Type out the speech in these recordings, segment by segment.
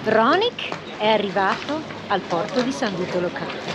Ronic è arrivato al porto di San Vito Lo Capo.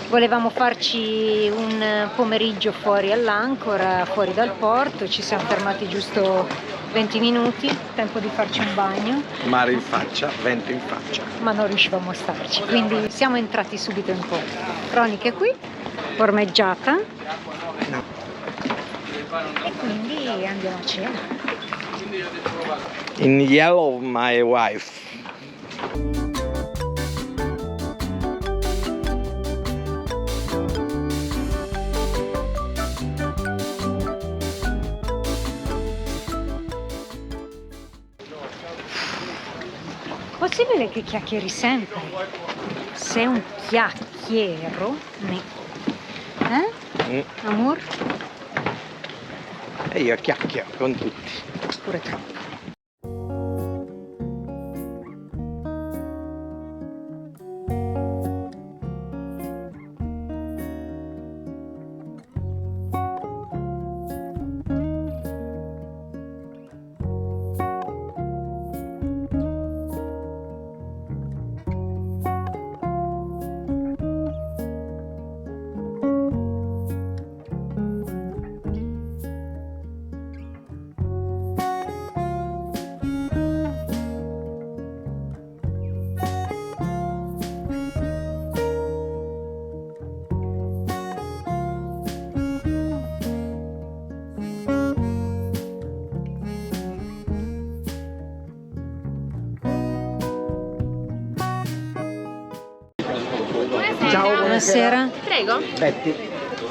Volevamo farci un pomeriggio fuori all'ancora, fuori dal porto, ci siamo fermati giusto 20 minuti, tempo di farci un bagno. Mare in faccia, vento in faccia. Ma non riuscivamo a starci, quindi siamo entrati subito in porto. Ronic è qui, ormeggiata, e quindi andiamo a cena. In yellow my wife. Possibile che chiacchieri sempre? Sei un chiacchiero? Amor? E io chiacchiero con tutti. Pure troppo. Ciao, buonasera. Prego. Betty.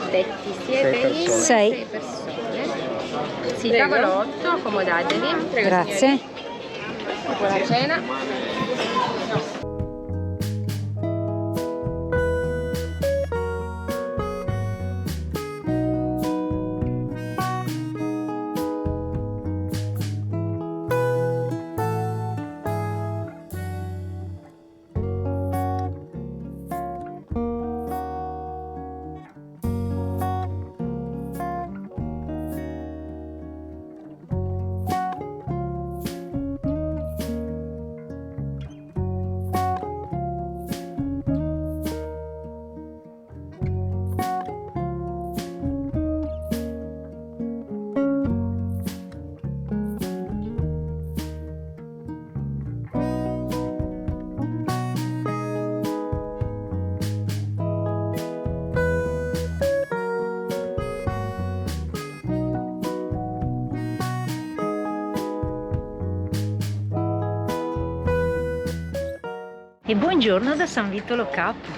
Betty, siete in 6 persone. Sì, tavolo 8, accomodatevi. Prego, Grazie. signori. Buona cena. E buongiorno da San Vito Lo Capo.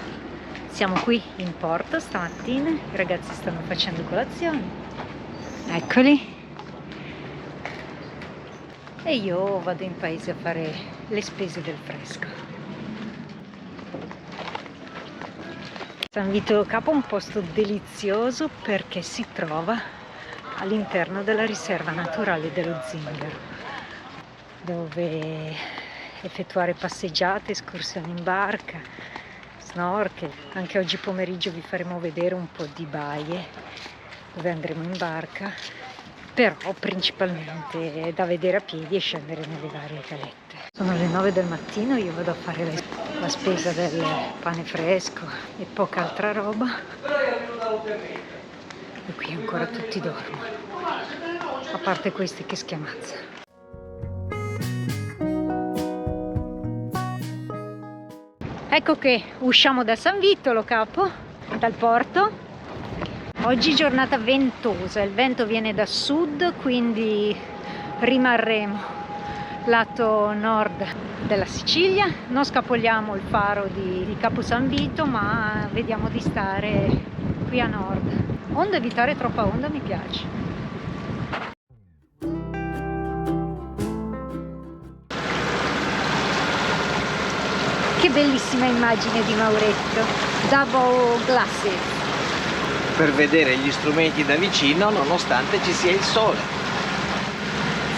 Siamo qui in porto stamattina, i ragazzi stanno facendo colazione. Eccoli. E io vado in paese a fare le spese del fresco. San Vito Lo Capo è un posto delizioso perché si trova all'interno della riserva naturale dello Zingaro, dove effettuare passeggiate, escursioni in barca, snorkel. Anche oggi pomeriggio vi faremo vedere un po' di baie dove andremo in barca, però principalmente è da vedere a piedi e scendere nelle varie calette. Sono le 9 del mattino, io vado a fare la spesa del pane fresco e poca altra roba, e qui ancora tutti dormono, a parte questi che schiamazzano. Ecco che usciamo da San Vito Lo Capo, dal porto. Oggi giornata ventosa, il vento viene da sud, quindi rimarremo lato nord della Sicilia. Non scapoliamo il faro di Capo San Vito, ma vediamo di stare qui a nord. Onde evitare troppa onda mi piace. Che bellissima immagine di Mauretto, double glasses. Per vedere gli strumenti da vicino nonostante ci sia il sole.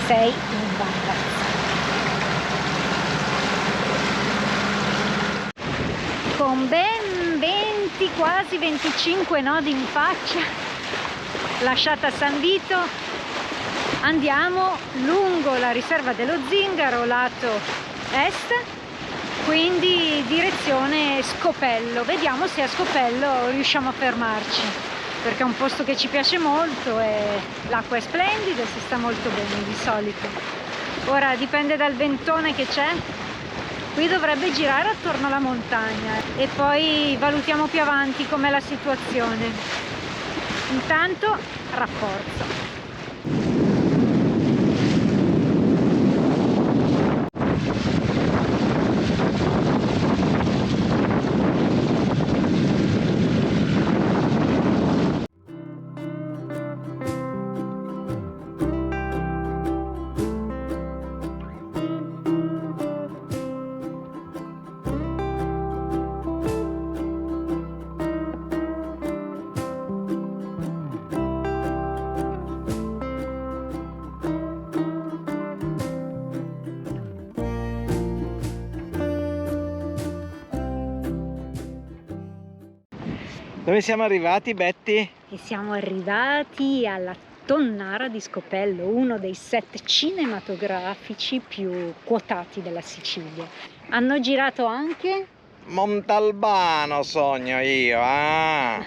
Sei in vacanza. Con ben 20, quasi 25 nodi in faccia, lasciata San Vito, andiamo lungo la riserva dello Zingaro, lato est, quindi direzione Scopello. Vediamo se a Scopello riusciamo a fermarci, perché è un posto che ci piace molto e l'acqua è splendida e si sta molto bene di solito. Ora dipende dal ventone che c'è. Qui dovrebbe girare attorno alla montagna e poi valutiamo più avanti com'è la situazione. Intanto rafforzo. Dove siamo arrivati, Betty? E siamo arrivati alla Tonnara di Scopello, uno dei 7 cinematografici più quotati della Sicilia. Hanno girato anche Montalbano sogno io, ah!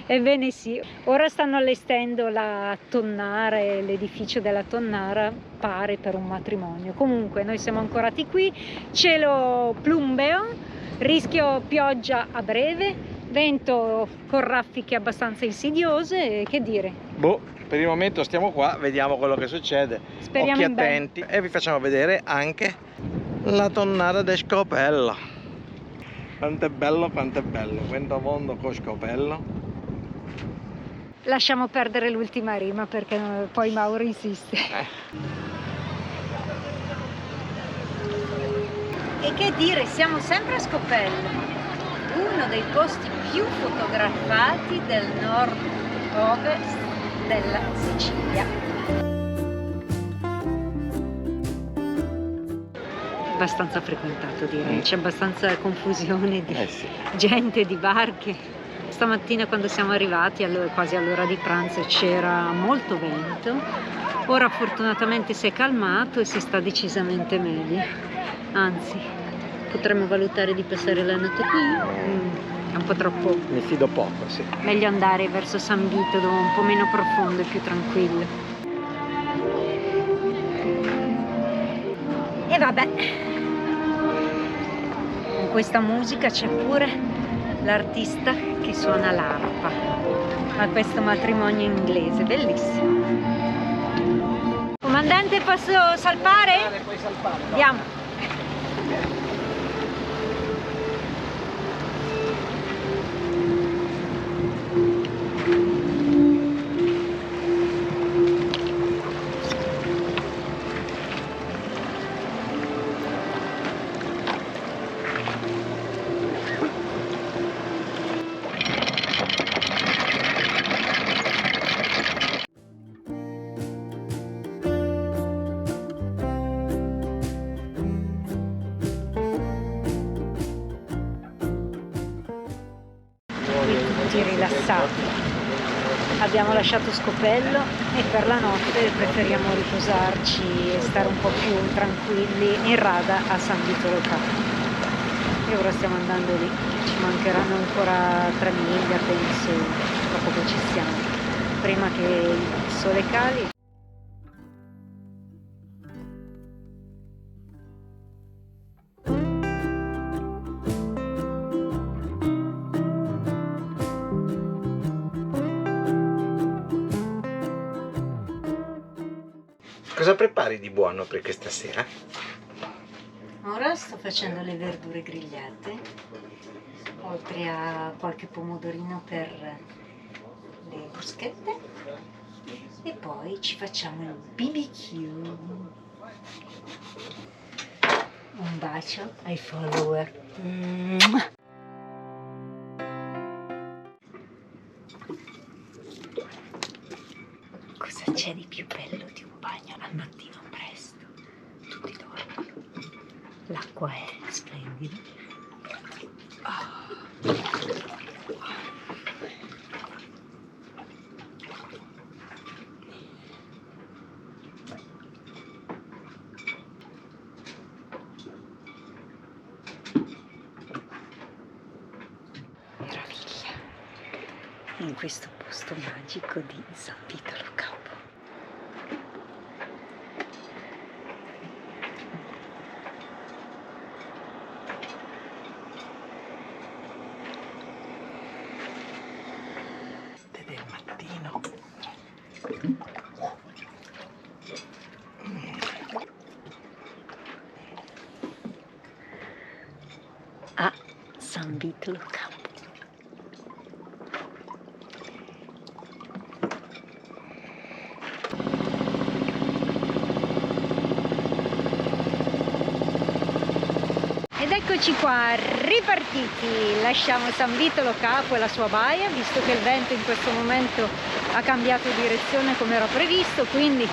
Ebbene sì, ora stanno allestendo la Tonnara e l'edificio della Tonnara pare per un matrimonio. Comunque noi siamo ancorati qui, cielo plumbeo, rischio pioggia a breve, vento con raffiche abbastanza insidiose, che dire. Boh, per il momento stiamo qua, vediamo quello che succede. Speriamo Occhi in bene. attenti e vi facciamo vedere anche la Tonnara di Scopello. Quanto è bello, questo mondo con Scopello. Lasciamo perdere l'ultima rima perché poi Mauro insiste. E che dire, siamo sempre a Scopello, uno dei posti più fotografati del nord-ovest della Sicilia. Abbastanza frequentato, direi, c'è abbastanza confusione di Sì. gente, di barche. Stamattina quando siamo arrivati, quasi all'ora di pranzo, c'era molto vento. Ora fortunatamente si è calmato e si sta decisamente meglio. Anzi, potremmo valutare di passare la notte qui. È un po' troppo. Mi fido poco, sì. Meglio andare verso San Vito, dove è un po' meno profondo e più tranquillo. E vabbè, con questa musica c'è pure l'artista che suona l'arpa a questo matrimonio inglese, bellissimo. Comandante, posso salpare? Puoi salpare. Andiamo. Rilassati. Abbiamo lasciato Scopello e per la notte preferiamo riposarci e stare un po' più tranquilli in rada a San Vito lo Capo. E ora stiamo andando lì, ci mancheranno ancora 3 miglia, penso, tra poco ci siamo, prima che il sole cali. Cosa prepari di buono per questa sera? Ora sto facendo le verdure grigliate, oltre a qualche pomodorino per le bruschette, e poi ci facciamo il BBQ. Un bacio ai follower. Cosa c'è di più bello di un bagno al mattino presto? Tutti dormono. L'acqua è splendida. in questo posto magico di San Vito Lo Capo. Del mattino. A San Vito Lo Capo. Ed eccoci qua, ripartiti. Lasciamo San Vito Lo Capo e la sua baia, visto che il vento in questo momento ha cambiato direzione come era previsto, quindi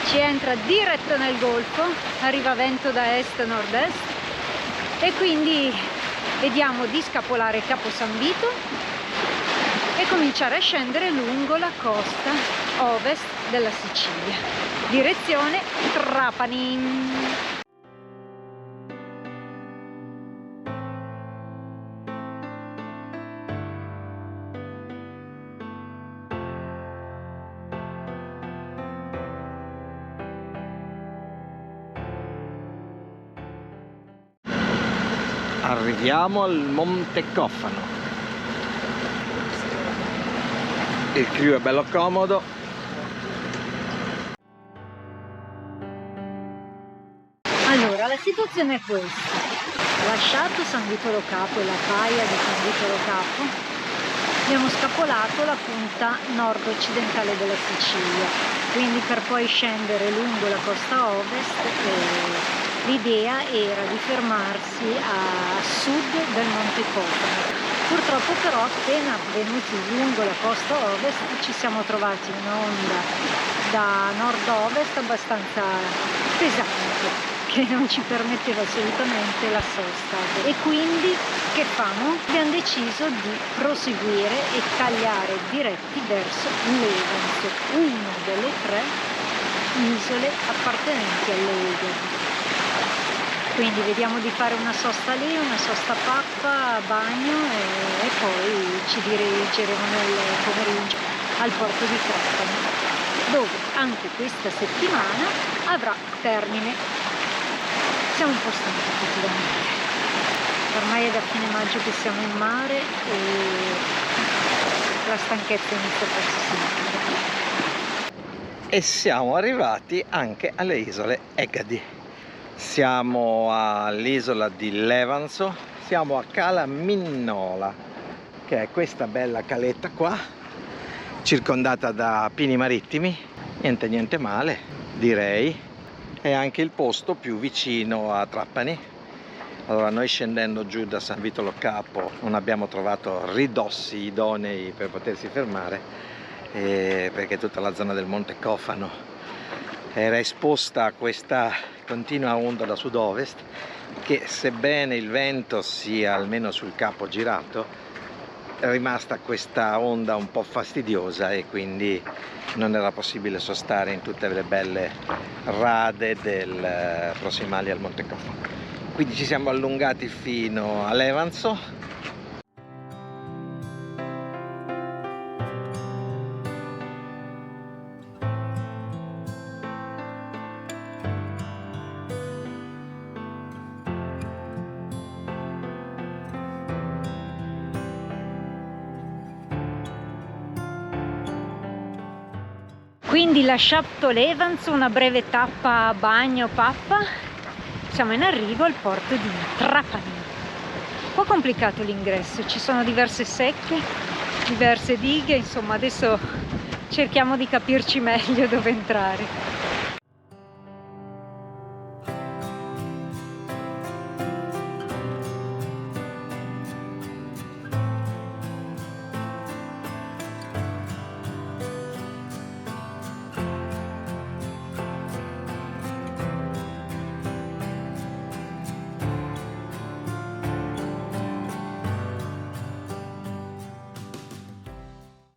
ci entra diretto nel golfo, arriva vento da est-nord-est e quindi vediamo di scapolare Capo San Vito e cominciare a scendere lungo la costa ovest della Sicilia, direzione Trapani. Arriviamo al Monte Cofano. Il crew è bello comodo. Allora, la situazione è questa. Lasciato San Vito Lo Capo e la baia di San Vito Lo Capo, abbiamo scapolato la punta nord-occidentale della Sicilia, quindi per poi scendere lungo la costa ovest. L'idea era di fermarsi a sud del Monte Cofano. Purtroppo però appena venuti lungo la costa ovest ci siamo trovati un'onda da nord-ovest abbastanza pesante che non ci permetteva assolutamente la sosta, e quindi che famo? Abbiamo deciso di proseguire e tagliare diretti verso Levanzo, una delle 3 isole appartenenti alle Egadi. Quindi vediamo di fare una sosta lì, una sosta pappa, bagno e poi ci dirigeremo nel pomeriggio al porto di Trapani, dove anche questa settimana avrà termine. Siamo un po' stanchi effettivamente. Ormai è da fine maggio che siamo in mare e la stanchezza inizia a farsi sentire. E siamo arrivati anche alle isole Egadi. Siamo all'isola di Levanzo, siamo a Cala Minnola, che è questa bella caletta qua, circondata da pini marittimi. Niente male, direi. È anche il posto più vicino a Trapani. Allora, noi scendendo giù da San Vito Lo Capo non abbiamo trovato ridossi idonei per potersi fermare, perché tutta la zona del Monte Cofano era esposta a questa continua onda da sud-ovest che, sebbene il vento sia almeno sul capo girato, è rimasta questa onda un po' fastidiosa e quindi non era possibile sostare in tutte le belle rade prossimali al Monte Cofano. Quindi ci siamo allungati fino a Levanzo. Quindi lasciato Levanzo, una breve tappa bagno pappa, siamo in arrivo al porto di Trapani. Un po' complicato l'ingresso, ci sono diverse secche, diverse dighe, insomma adesso cerchiamo di capirci meglio dove entrare.